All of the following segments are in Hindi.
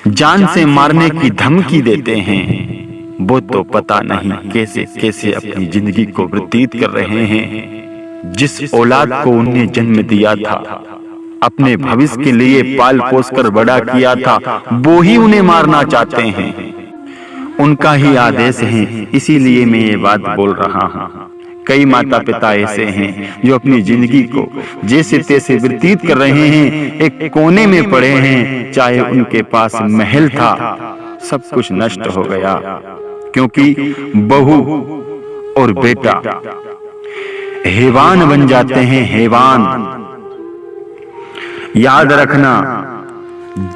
जान से मारने की धमकी देते हैं। वो तो पता नहीं कैसे कैसे अपनी जिंदगी को व्यतीत कर रहे हैं। जिस औलाद को उन्हें जन्म दिया था, अपने भविष्य के लिए पाल पोस कर बड़ा किया था, वो ही उन्हें मारना चाहते हैं। उनका ही आदेश है, इसीलिए मैं ये बात बोल रहा हूँ। कई माता पिता ऐसे हैं जो अपनी जिंदगी को जैसे तैसे व्यतीत कर रहे हैं, एक कोने में पड़े हैं। चाहे उनके पास महल था, सब कुछ नष्ट हो गया, क्योंकि बहू और बेटा हैवान बन जाते हैं, हैवान। याद रखना,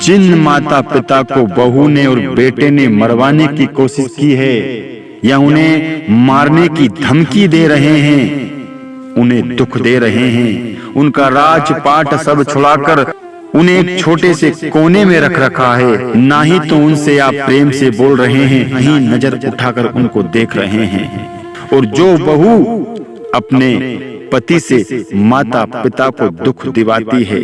जिन माता पिता को बहू ने और बेटे ने मरवाने की कोशिश की है या उन्हें मारने की धमकी दे रहे हैं, उन्हें दुख दे रहे हैं, उनका राजपाट सब छुड़ाकर उन्हें एक छोटे से कोने में रख रखा है। ना ही तो उनसे आप प्रेम से बोल रहे हैं, ना ही नजर उठाकर उनको देख रहे हैं। और जो बहू अपने पति से माता पिता को दुख दिवाती है,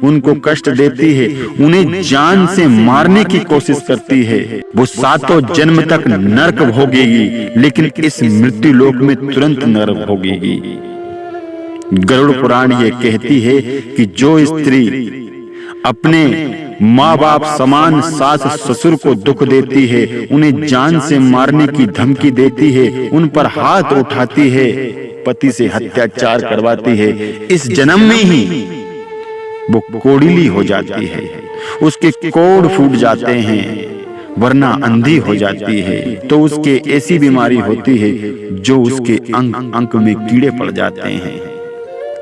उनको कष्ट देती है, उन्हें जान से मारने की कोशिश करती है, वो सातों जन्म तक नरक भोगेगी, लेकिन इस मृत्यु लोक में तुरंत नरक भोगेगी। गरुड़ पुराण ये कहती है कि जो स्त्री अपने माँ बाप समान सास ससुर को दुख देती है, उन्हें जान से मारने की धमकी देती है, उन पर हाथ उठाती है, पति से अत्याचार करवाती है, इस जन्म में ही वो कोड़िली हो जाती है, उसके कोड़ फूट जाते हैं, वरना अंधी हो जाती है। तो उसके ऐसी बीमारी होती है जो उसके अंग अंग में कीड़े पड़ जाते हैं।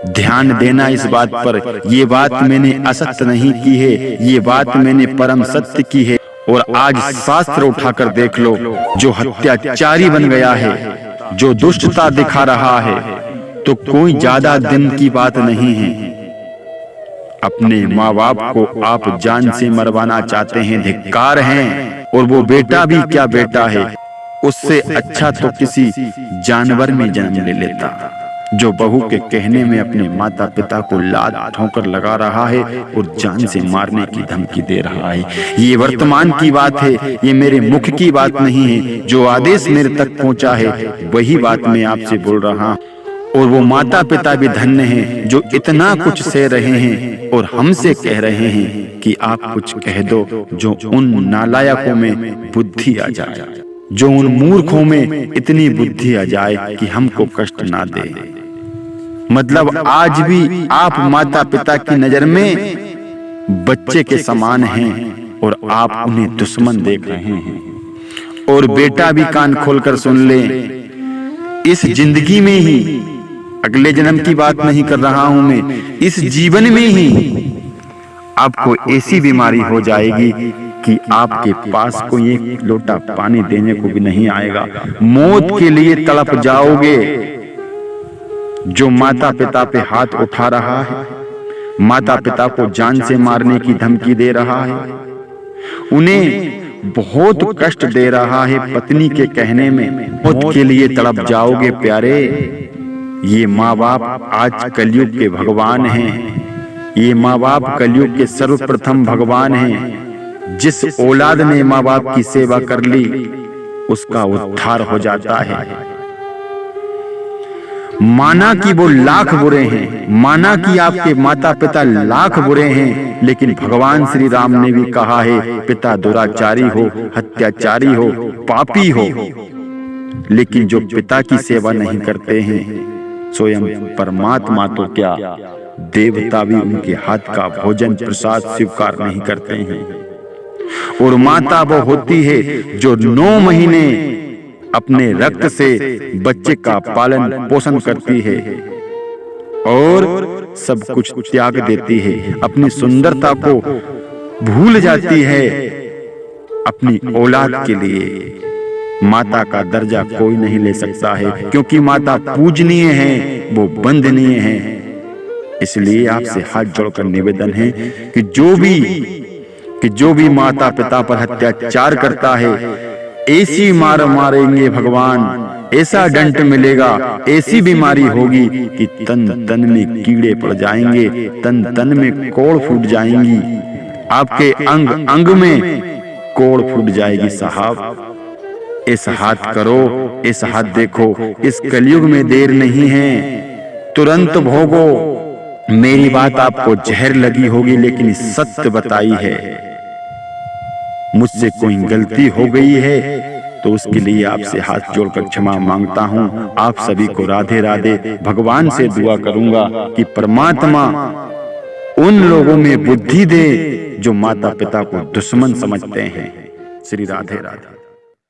ध्यान देना इस बात पर, ये बात मैंने असत्य नहीं की है, ये बात मैंने परम सत्य की है। और आज शास्त्र उठाकर देख लो, जो हत्याचारी बन गया है, जो दुष्टता दिखा रहा है, तो कोई ज्यादा दिन की बात नहीं है। अपने माँ बाप को आप जान से मरवाना चाहते हैं, धिक्कार हैं। और वो बेटा भी क्या बेटा है, उससे अच्छा तो किसी जानवर में जन्म ले लेता, जो बहू के कहने में अपने माता पिता को लात ठोकर लगा रहा है और जान से मारने की धमकी दे रहा है। ये वर्तमान की बात है, ये मेरे मुख की बात नहीं है। जो आदेश मेरे तक पहुंचा है वही बात मैं आपसे बोल रहा हूं। और वो माता पिता भी धन्य हैं जो इतना कुछ सह रहे हैं और हमसे कह रहे हैं कि आप कुछ कह दो, जो उन नालायकों में बुद्धि आ जाए, जो उन मूर्खों में इतनी बुद्धि आ जाए कि हमको कष्ट ना दे। मतलब आज भी आप माता पिता की नजर में बच्चे के समान हैं और आप उन्हें दुश्मन देख रहे हैं। और बेटा भी कान खोलकर सुन ले, इस जिंदगी में ही, अगले जन्म की बात नहीं कर रहा हूं मैं, इस जीवन में ही आपको ऐसी बीमारी हो जाएगी कि आपके पास कोई एक लोटा पानी देने को भी नहीं आएगा। मौत के लिए तड़प जाओगे। जो माता पिता पे हाथ उठा रहा है, माता पिता को जान से मारने की धमकी दे रहा है, उन्हें बहुत कष्ट दे रहा है, पत्नी के कहने में मौत के लिए तड़प जाओगे प्यारे। ये माँ बाप आज कलयुग के भगवान हैं, ये माँ बाप कलयुग के सर्वप्रथम भगवान हैं। जिस औलाद ने माँ बाप की सेवा कर ली, उसका उद्धार हो जाता है। माना कि वो लाख बुरे हैं, माना कि आपके माता पिता लाख बुरे हैं, लेकिन भगवान श्री राम ने भी कहा है, पिता दुराचारी हो, हत्याचारी हो, पापी हो, लेकिन जो पिता की सेवा नहीं करते हैं, स्वयं परमात्मा तो क्या, देवता भी उनके हाथ का भोजन प्रसाद स्वीकार नहीं करते हैं। और माता वो होती है जो 9 महीने अपने रक्त से बच्चे का पालन पोषण करती है और सब कुछ त्याग देती है, अपनी सुंदरता को भूल जाती है अपनी औलाद के लिए। माता का दर्जा कोई नहीं ले सकता है, क्योंकि माता पूजनीय है, वो वंदनीय है। इसलिए आपसे हाथ जोड़कर निवेदन है कि जो भी माता पिता पर अत्याचार करता है, ऐसी मार मारेंगे भगवान, ऐसा दंड मिलेगा, ऐसी बीमारी होगी कि तन तन में कीड़े पड़ जाएंगे, तन तन में कोड़ फूट जाएंगी, आपके अंग अंग में कोड़ फूट जाएगी साहब। इस हाथ करो, इस हाथ देखो, इस कलयुग में देर नहीं है, तुरंत भोगो। मेरी बात आपको जहर लगी होगी लेकिन सत्य बताई है। मुझसे कोई गलती हो गई है तो उसके लिए आपसे हाथ जोड़कर क्षमा मांगता हूं। आप सभी को राधे राधे। भगवान से दुआ करूंगा कि परमात्मा उन लोगों में बुद्धि दे जो माता पिता को दुश्मन समझते हैं। श्री राधे राधे।